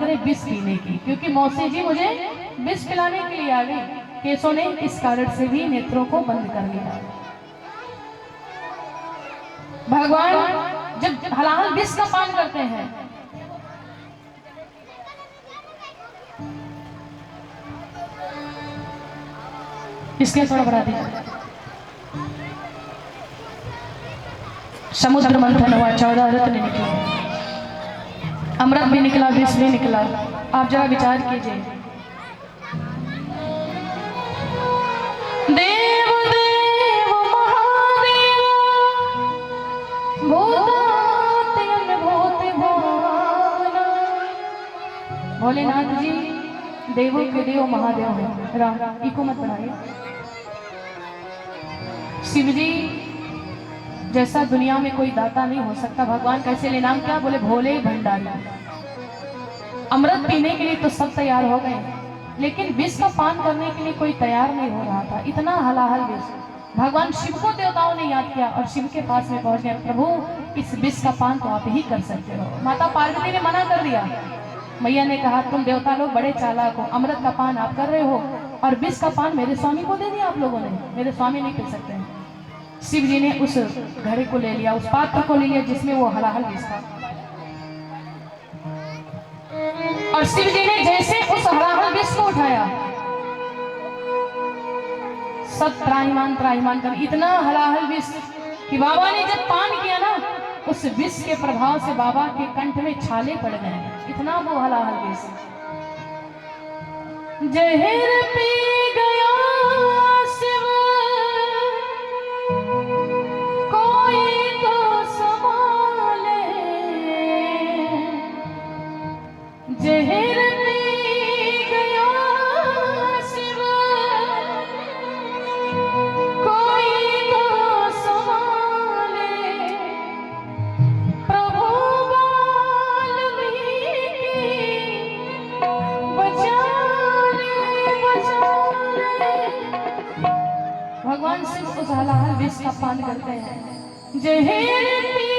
करे विष पीने की, क्योंकि मौसी जी मुझे विष पिलाने के लिए आ गई। केशों ने इस कारण से भी नेत्रों को बंद कर लिया। भगवान जब हलाहल विष का पान करते हैं, इसके थोड़ा बढ़ा दीजिए। समुद्र मंथन हुआ, 14 रत्न निकले, अमृत भी निकला, विष भी निकला। आप जरा विचार कीजिए। देव देव महादेव भूतात्य भूत भावना। भोलेनाथ जी देवों के देव महादेव हैं। राम इको मत बनाइए। शिव जी जैसा दुनिया में कोई दाता नहीं हो सकता। भगवान कैसे ले नाम क्या बोले, भोले भंडारी। अमृत पीने के लिए तो सब तैयार हो गए, लेकिन विष का पान करने के लिए कोई तैयार नहीं हो रहा था। इतना हलाहल विष। भगवान शिव को देवताओं ने याद किया और शिव के पास में पहुंच गए। प्रभु इस विष का पान तो आप ही कर सकते हो। माता पार्वती ने मना कर दिया। मैया ने कहा तुम देवता लोग बड़े चालाक हो, अमृत का पान आप कर रहे हो और विष का पान मेरे स्वामी को दे दिया आप लोगों ने। मेरे स्वामी नहीं पी सकते। शिव जी ने उस घड़े को ले लिया, उस पात्र को ले लिया जिसमें वो हलाहल विष था, और शिव जी ने जैसे उस हलाहल विष को उठाया, सब त्राहिमाम त्राहिमाम कर इतना हलाहल विष कि बाबा ने जब पान किया ना, उस विष के प्रभाव से बाबा के कंठ में छाले पड़ गए। इतना वो हलाहल विष। जहर पी गया शिव कोई तो संभाले, जहर पी गया शिव कोई तो संभाले, प्रभु वाल्मीकि बचाने बचाने। भगवान शिव उस हलाहल विष का पान करते हैं। जहर पी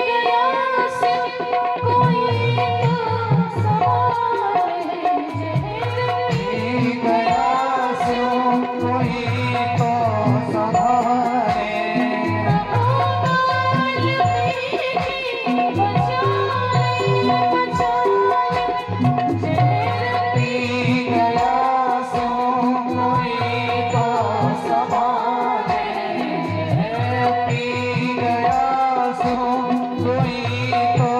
गया शिव कोई तो संभाले, जहर पी गया शिव कोई तो संभाले, प्रभु वाल्मीकि बचाने बचाने, जहर पी गया शिव कोई तो संभाले, जहर पी गया शिव कोई तो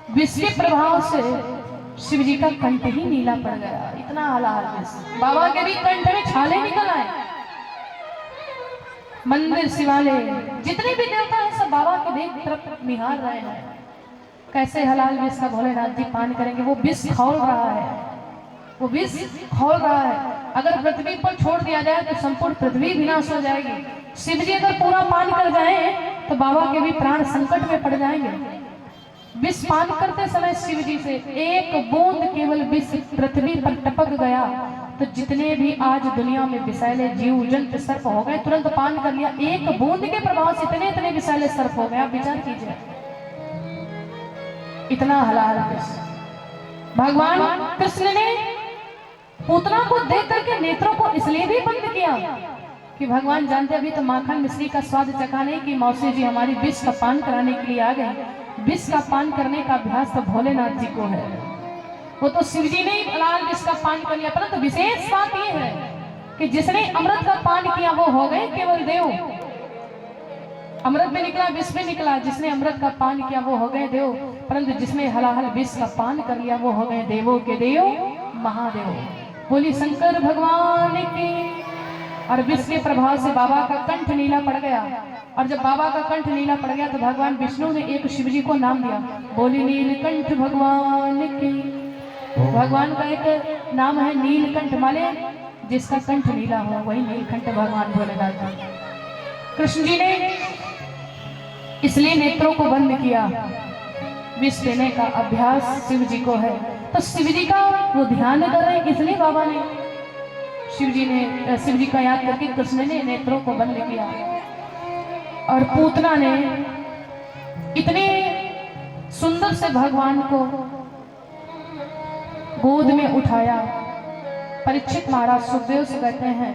विष के प्रभाव से शिव जी का कंठ ही नीला पड़ गया। इतना हलाहल विष, बाबा के भी कंठ में छाले निकल आए। मंदिर शिवालय जितने भी देवता हैं सब बाबा के देख तरफ निहार रहे हैं, कैसे हलाल विष का भोलेनाथ जी पान करेंगे। वो विष खौल रहा है, वो विष खौल रहा है। अगर पृथ्वी पर छोड़ दिया जाए तो संपूर्ण पृथ्वी विनाश हो जाएगी। शिव जी अगर पूरा पान कर जाए तो बाबा के भी प्राण संकट में पड़ जाएंगे। विष पान करते समय शिव जी से एक बूंद केवल विष पृथ्वी पर टपक गया तो जितने भी आज दुनिया में विषैले जीव जंतु सर्प हो गए, तुरंत पान कर लिया। एक बूंद के प्रभाव से इतने इतने विषैले सर्प हो गए, आप विचार कीजिए, इतना हलाहल विष। भगवान कृष्ण ने पूतना को देख करके नेत्रों को इसलिए भी बंद किया कि भगवान जानते अभी तो माखन मिश्री का स्वाद चखा नहीं कि मौसी जी हमारी विष का पान कराने के लिए आ गए। विष का पान करने का अभ्यास तो भोलेनाथ जी को है, वो तो शिव जी ने ही हलाल विष का पान कर लिया। परंतु विशेष बात यह है कि जिसने अमृत का पान किया वो हो गए केवल देव। अमृत में निकला, विष में निकला, जिसने अमृत का पान किया वो हो गए देव, परंतु जिसने हलाहल विष का पान कर लिया वो हो गए देवों के देव महादेव। बोली शंकर भगवान की। और विष के प्रभाव से बाबा का कंठ नीला पड़ गया, और जब बाबा का कंठ नीला पड़ गया तो भगवान विष्णु ने एक शिव जी को नाम दिया, बोली नीलकंठ भगवान की। भगवान का एक नाम है नीलकंठ, माने जिसका कंठ नीला हो वही नीलकंठ भगवान भोलेनाथ जी। कृष्ण जी ने इसलिए नेत्रों को बंद किया, विष देने का अभ्यास शिव जी को है। तो शिव जी का वो ध्यान कर रहे हैं, इसलिए बाबा ने शिव जी का याद करके कृष्ण ने नेत्रों को बंद किया। और पूतना ने इतने सुंदर से भगवान को गोद में उठाया। परीक्षित महाराज सुखदेव से कहते हैं,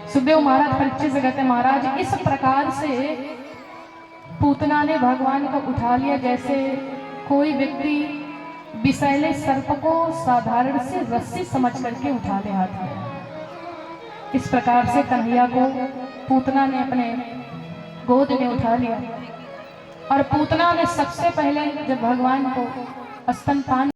सुखदेव महाराज परीक्षित से कहते हैं, महाराज इस प्रकार से पूतना ने भगवान को उठा लिया जैसे कोई व्यक्ति विषैले सर्प को साधारण से रस्सी समझ करके उठा ले हाथ में। इस प्रकार से कन्हैया को पूतना ने अपने गोद में उठा लिया। और पूतना ने सबसे पहले जब भगवान को स्तनपान